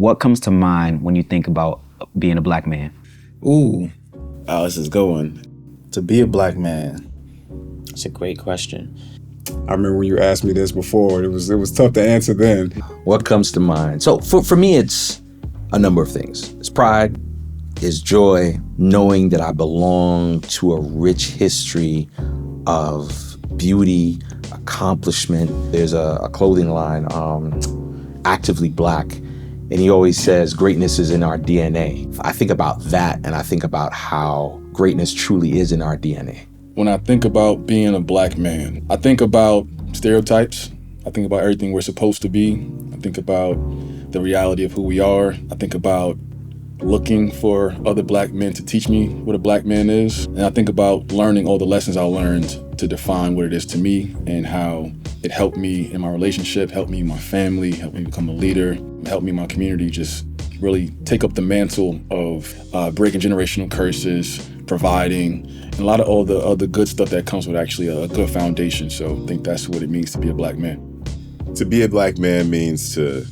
What comes to mind when you think about being a black man? Ooh, this is going. To be a black man. That's a great question. I remember when you asked me this before, it was tough to answer then. What comes to mind? So for me, it's a number of things. It's pride, it's joy, knowing that I belong to a rich history of beauty, accomplishment. There's a clothing line, Actively Black, and he always says greatness is in our DNA. I think about that, and I think about how greatness truly is in our DNA. When I think about being a black man, I think about stereotypes. I think about everything we're supposed to be. I think about the reality of who we are. I think about looking for other black men to teach me what a black man is. And I think about learning all the lessons I learned to define what it is to me and how it helped me in my relationship, helped me in my family, helped me become a leader, helped me in my community just really take up the mantle of breaking generational curses, providing, and a lot of all the other good stuff that comes with actually a good foundation. So I think that's what it means to be a black man. To be a black man means to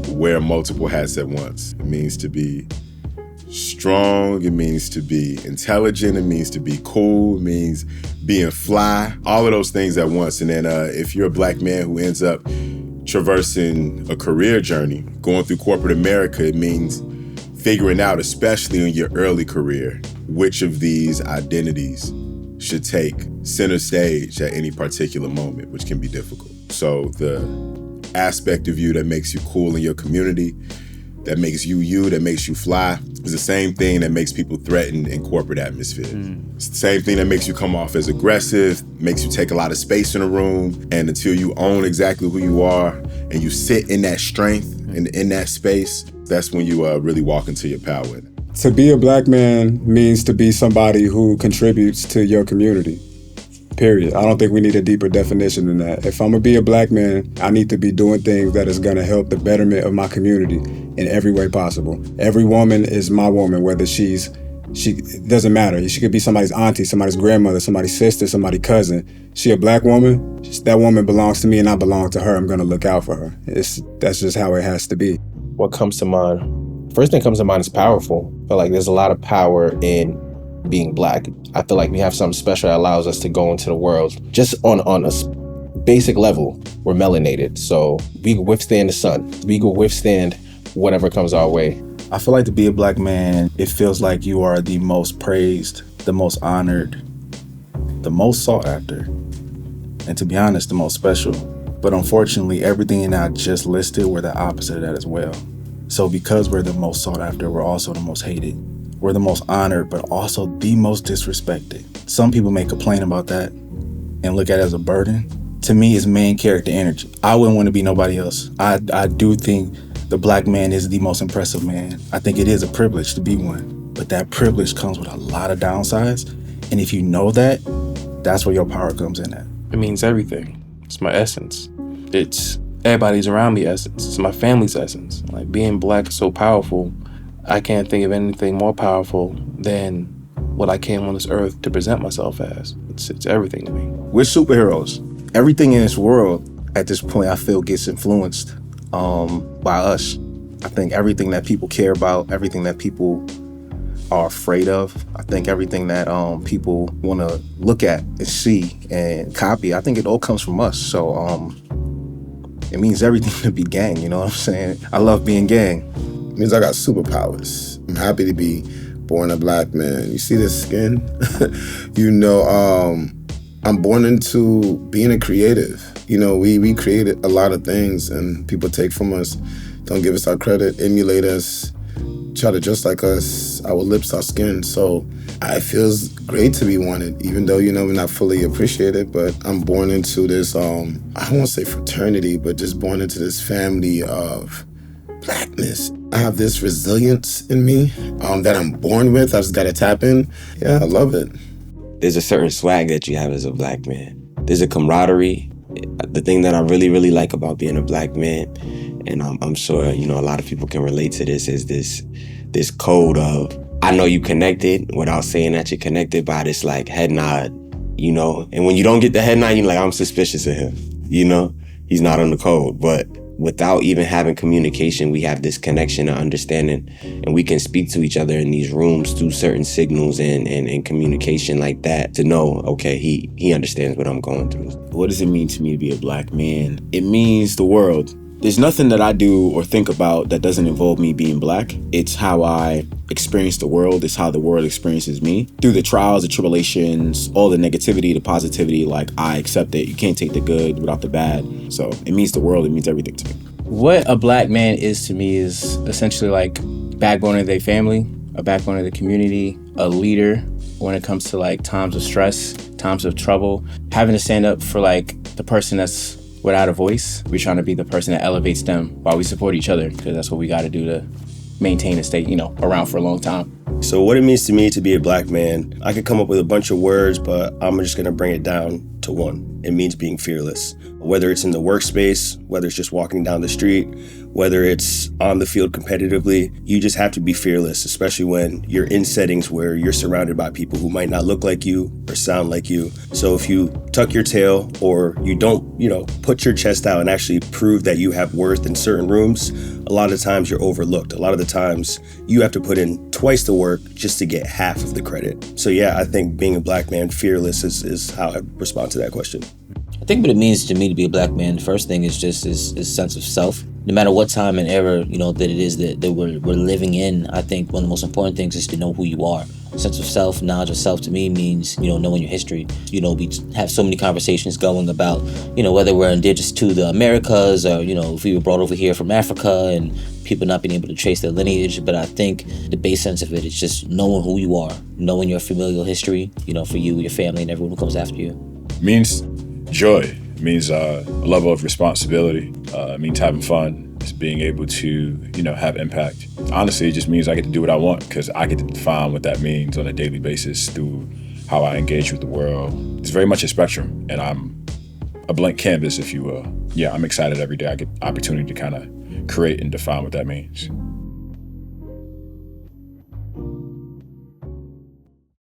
wear multiple hats at once. It means to be strong, it means to be intelligent, it means to be cool, it means being fly, all of those things at once. And then if you're a black man who ends up traversing a career journey, going through corporate America, it means figuring out, especially in your early career, which of these identities should take center stage at any particular moment, which can be difficult. So the aspect of you that makes you cool in your community, that makes you, that makes you fly, is the same thing that makes people threatened in corporate atmosphere. It's the same thing that makes you come off as aggressive, makes you take a lot of space in a room, and until you own exactly who you are and you sit in that strength and in that space, that's when you really walk into your power. To be a black man means to be somebody who contributes to your community. Period. I don't think we need a deeper definition than that. If I'm gonna be a black man, I need to be doing things that is gonna help the betterment of my community in every way possible. Every woman is my woman, whether it doesn't matter. She could be somebody's auntie, somebody's grandmother, somebody's sister, somebody's cousin. She a black woman, that woman belongs to me and I belong to her. I'm gonna look out for her. That's just how it has to be. What comes to mind? First thing comes to mind is powerful. I feel like there's a lot of power in being black. I feel like we have something special that allows us to go into the world just on a basic level. We're melanated, so we can withstand the sun. We can withstand whatever comes our way. I feel like to be a black man, it feels like you are the most praised, the most honored, the most sought after, and to be honest, the most special. But unfortunately, everything that I just listed were the opposite of that as well. So because we're the most sought after, we're also the most hated. We're the most honored, but also the most disrespected. Some people may complain about that and look at it as a burden. To me, it's main character energy. I wouldn't want to be nobody else. I do think the black man is the most impressive man. I think it is a privilege to be one, but that privilege comes with a lot of downsides. And if you know that, that's where your power comes in at. It means everything. It's my essence. It's everybody's around me essence. It's my family's essence. Like being black is so powerful. I can't think of anything more powerful than what I came on this earth to present myself as. It's everything to me. We're superheroes. Everything in this world at this point I feel gets influenced by us. I think everything that people care about, everything that people are afraid of, I think everything that people want to look at and see and copy, I think it all comes from us. So it means everything to be gang, you know what I'm saying? I love being gang. It means I got superpowers. I'm happy to be born a black man. You see this skin? I'm born into being a creative. We created a lot of things and people take from us, don't give us our credit, emulate us, try to just like us, our lips, our skin. So it feels great to be wanted, even though, we're not fully appreciated, but I'm born into this, I don't want to say fraternity, but just born into this family of blackness. I have this resilience in me that I'm born with. I just got to tap in. Yeah, I love it. There's a certain swag that you have as a black man. There's a camaraderie. The thing that I really, really like about being a black man, and I'm sure, a lot of people can relate to this, is this code of, I know you connected without saying that you're connected by this like head nod, and when you don't get the head nod, you're like, I'm suspicious of him, he's not on the code. But without even having communication, we have this connection and understanding, and we can speak to each other in these rooms through certain signals and communication like that to know, okay, he understands what I'm going through. What does it mean to me to be a black man? It means the world. There's nothing that I do or think about that doesn't involve me being black. It's how I experience the world. It's how the world experiences me. Through the trials, the tribulations, all the negativity, the positivity, like I accept it. You can't take the good without the bad. So it means the world. It means everything to me. What a black man is to me is essentially like backbone of their family, a backbone of the community, a leader when it comes to like times of stress, times of trouble, having to stand up for like the person that's without a voice. We're trying to be the person that elevates them while we support each other, because that's what we got to do to maintain and stay, around for a long time. So what it means to me to be a black man, I could come up with a bunch of words, but I'm just gonna bring it down to one. It means being fearless. Whether it's in the workspace, whether it's just walking down the street, whether it's on the field competitively, you just have to be fearless, especially when you're in settings where you're surrounded by people who might not look like you or sound like you. So if you tuck your tail or you don't, put your chest out and actually prove that you have worth in certain rooms, a lot of times you're overlooked. A lot of the times you have to put in twice the work just to get half of the credit. So yeah, I think being a black man fearless is how I respond to that question. I think what it means to me to be a black man, the first thing is just this sense of self. No matter what time and era, that it is that we're living in, I think one of the most important things is to know who you are. Sense of self, knowledge of self to me means, knowing your history. We have so many conversations going about, whether we're indigenous to the Americas or, if we were brought over here from Africa and people not being able to trace their lineage. But I think the base sense of it is just knowing who you are, knowing your familial history, for you, your family, and everyone who comes after you. It means joy. It means a level of responsibility. It means having fun. It's being able to, have impact. Honestly, it just means I get to do what I want because I get to define what that means on a daily basis through how I engage with the world. It's very much a spectrum, and I'm a blank canvas, if you will. Yeah, I'm excited every day I get opportunity to kind of create and define what that means.